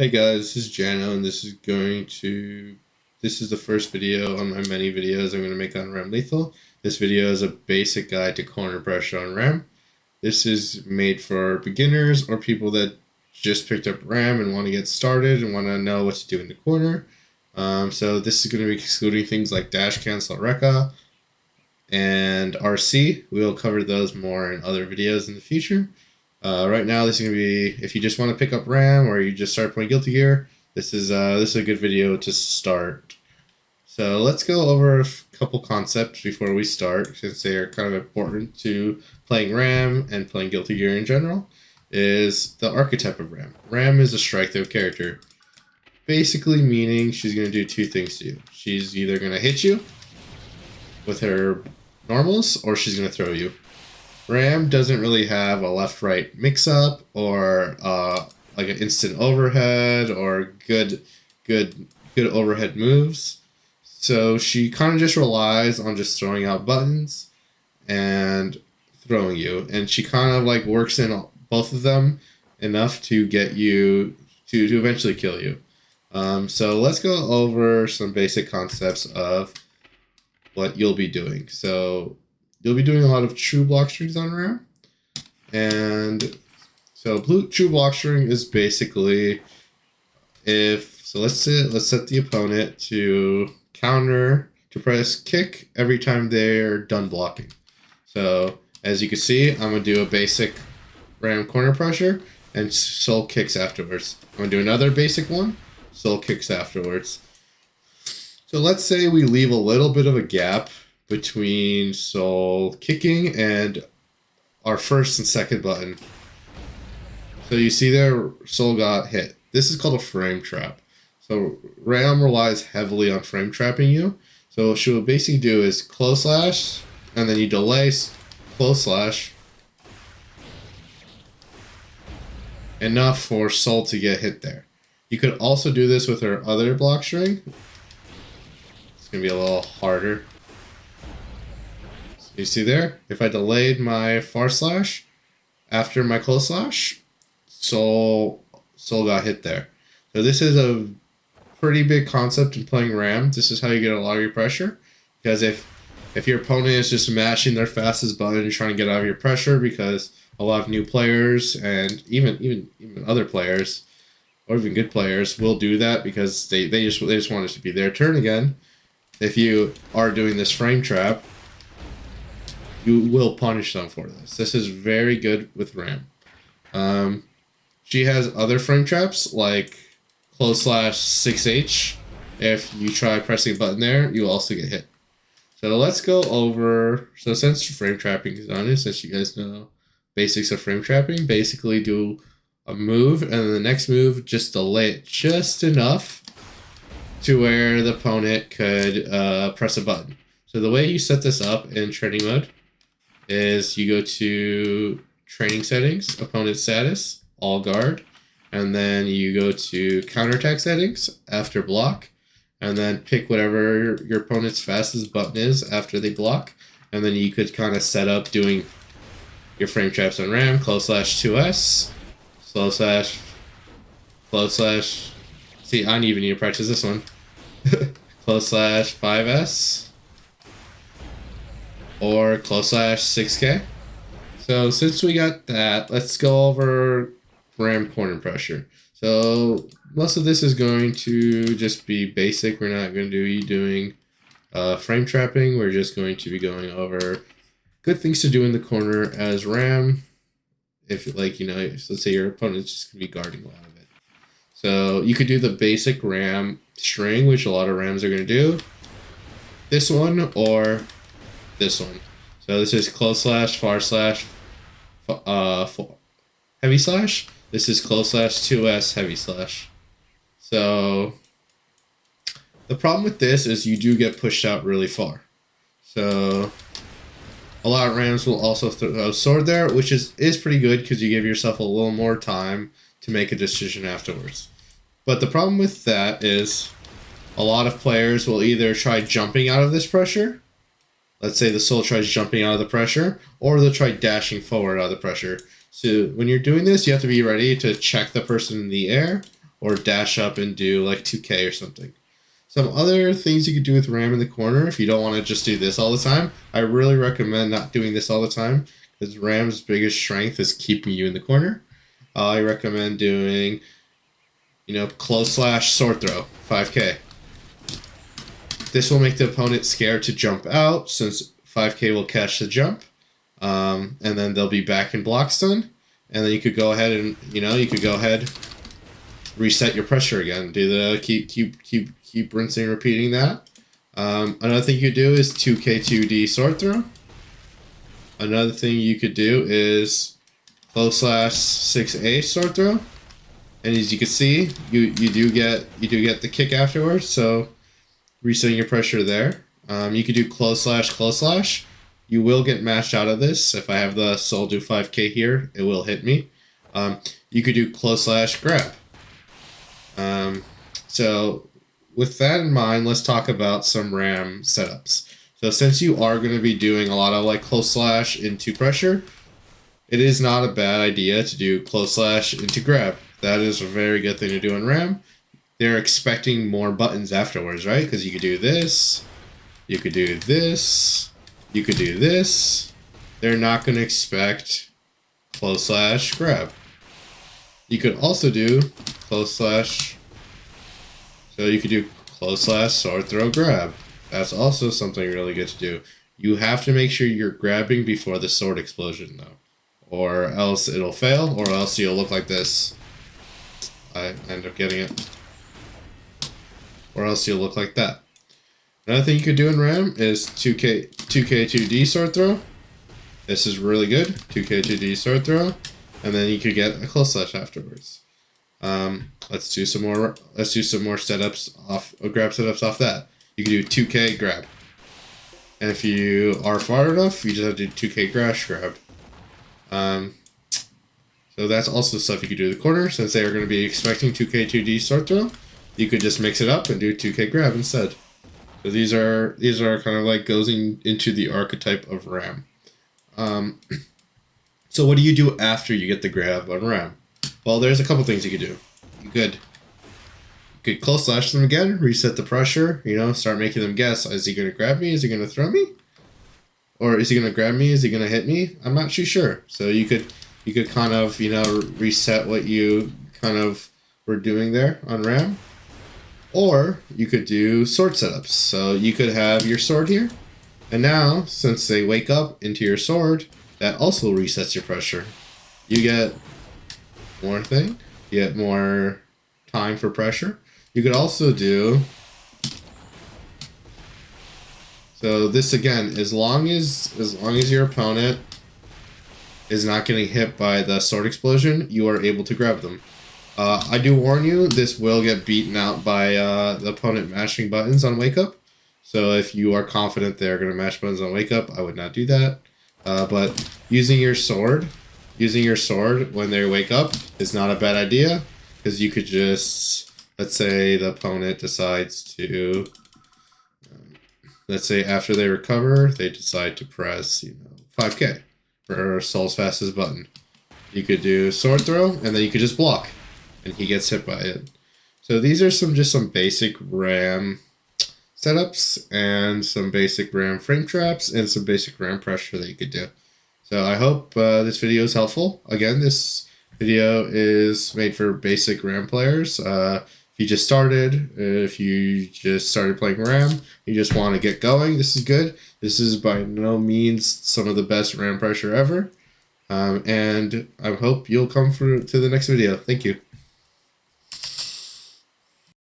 Hey guys, this is Jano, and this is the first video on my many videos I'm going to make on Ramlethal. This video is a basic guide to corner pressure on Ram. This is made for beginners or people that just picked up Ram and want to get started and want to know what to do in the corner. So this is going to be excluding things like dash cancel, Rekka, and RC. We'll cover those more in other videos in the future. Right now, this is going to be, if you just want to pick up RAM or you just start playing Guilty Gear, this is a good video to start. So let's go over a couple concepts before we start, since they are kind of important to playing RAM and playing Guilty Gear in general, is the archetype of Ram. Ram is a strike-throw character, basically meaning she's going to do two things to you. She's either going to hit you with her normals, or she's going to throw you. Ram doesn't really have a left-right mix-up or like an instant overhead or good overhead moves. So she kind of just relies on just throwing out buttons and throwing you, and she kind of like works in both of them enough to get you to eventually kill you. So let's go over some basic concepts of what you'll be doing. So you'll be doing a lot of true block strings on Ram. And so true block string is basically let's set the opponent to press kick every time they're done blocking. So as you can see, I'm gonna do a basic Ram corner pressure and soul kicks afterwards. I'm gonna do another basic one, soul kicks afterwards. So let's say we leave a little bit of a gap between soul kicking and our first and second button. So you see there, soul got hit. This is called a frame trap. So Ram relies heavily on frame trapping you. So what she will basically do is close slash, and then you delay close slash enough for soul to get hit there. You could also do this with her other block string. It's gonna be a little harder. You see there, if I delayed my far slash after my close slash, soul got hit there. So this is a pretty big concept in playing Ram. This is how you get a lot of your pressure, because if your opponent is just mashing their fastest button and trying to get out of your pressure, because a lot of new players and even other players or even good players will do that because they just want it to be their turn again. If you are doing this frame trap, you will punish them for this. This is very good with Ram. She has other frame traps like close slash 6H. If you try pressing a button there, you will also get hit. So let's go over, so since frame trapping is on it, since you guys know basics of frame trapping, basically do a move and then the next move just delay it just enough to where the opponent could press a button. So the way you set this up in training mode is you go to training settings, opponent status, all guard, and then you go to counterattack settings after block, and then pick whatever your opponent's fastest button is after they block, and then you could kind of set up doing your frame traps on Ram, close slash 2S, slow slash, close slash, see, I don't even need to practice this one, close slash 5S, or close slash 6K. So since we got that, let's go over Ram corner pressure. So most of this is going to just be basic. We're not going to be doing frame trapping. We're just going to be going over good things to do in the corner as Ram. If like, let's say your opponent's just going to be guarding a lot of it. So you could do the basic Ram string, which a lot of Rams are going to do. This one or this one. So this is close slash, far slash, heavy slash. This is close slash 2S, heavy slash. So the problem with this is you do get pushed out really far. So a lot of Rams will also throw sword there, which is pretty good because you give yourself a little more time to make a decision afterwards. But the problem with that is a lot of players will either try jumping out of this pressure. Let's say the soul tries jumping out of the pressure, or they'll try dashing forward out of the pressure. So when you're doing this, you have to be ready to check the person in the air or dash up and do like 2K or something. Some other things you could do with RAM in the corner if you don't want to just do this all the time. I really recommend not doing this all the time because RAM's biggest strength is keeping you in the corner. I recommend doing, close slash sword throw, 5K. This will make the opponent scared to jump out since 5K will catch the jump. And then they'll be back in block stun. And then you could go ahead and, reset your pressure again. Do the keep rinsing and repeating that. Another thing you could do is 2K2D sword throw. Another thing you could do is close slash 6A sword throw. And as you can see, you do get the kick afterwards, so resetting your pressure there. You could do close slash. You will get matched out of this. If I have the soul do 5K here, it will hit me. You could do close slash grab. So with that in mind, let's talk about some RAM setups. So since you are going to be doing a lot of like close slash into pressure, it is not a bad idea to do close slash into grab. That is a very good thing to do in RAM. They're expecting more buttons afterwards, right? Because you could do this, you could do this, you could do this. They're not going to expect close slash grab. You could also do close slash. So you could do close slash sword throw grab. That's also something really good to do. You have to make sure you're grabbing before the sword explosion though, or else it'll fail, or else you'll look like this. I end up getting it. Or else you'll look like that. Another thing you could do in RAM is 2K2D sword throw. This is really good. 2K2D sword throw, and then you could get a close slash afterwards. Let's do some more setups off, grab setups off that. You can do 2K grab. And if you are far enough, you just have to do 2K grab. So that's also stuff you could do in the corner. Since they are going to be expecting 2K2D sword throw, you could just mix it up and do 2K grab instead. So these are kind of like goes into the archetype of RAM. So what do you do after you get the grab on RAM? Well, there's a couple things you could do. You could close slash them again, reset the pressure, start making them guess, is he going to grab me? Is he going to throw me? Or is he going to grab me? Is he going to hit me? I'm not too sure. So you could kind of, reset what you kind of were doing there on RAM. Or you could do sword setups. So you could have your sword here. And now, since they wake up into your sword, that also resets your pressure. You get more thing. You get more time for pressure. You could also do... So this again, as long as your opponent is not getting hit by the sword explosion, you are able to grab them. I do warn you, this will get beaten out by the opponent mashing buttons on wake up. So if you are confident they're going to mash buttons on wake up, I would not do that. But using your sword when they wake up is not a bad idea, because you could just, let's say the opponent decides to, let's say after they recover, they decide to press 5K for Soul's fastest button. You could do sword throw, and then you could just block, and he gets hit by it. So these are just some basic RAM setups and some basic RAM frame traps and some basic RAM pressure that you could do. So I hope this video is helpful. Again, this video is made for basic RAM players. If you just started playing RAM, you just want to get going, this is good. This is by no means some of the best RAM pressure ever. And I hope you'll come to the next video. Thank you.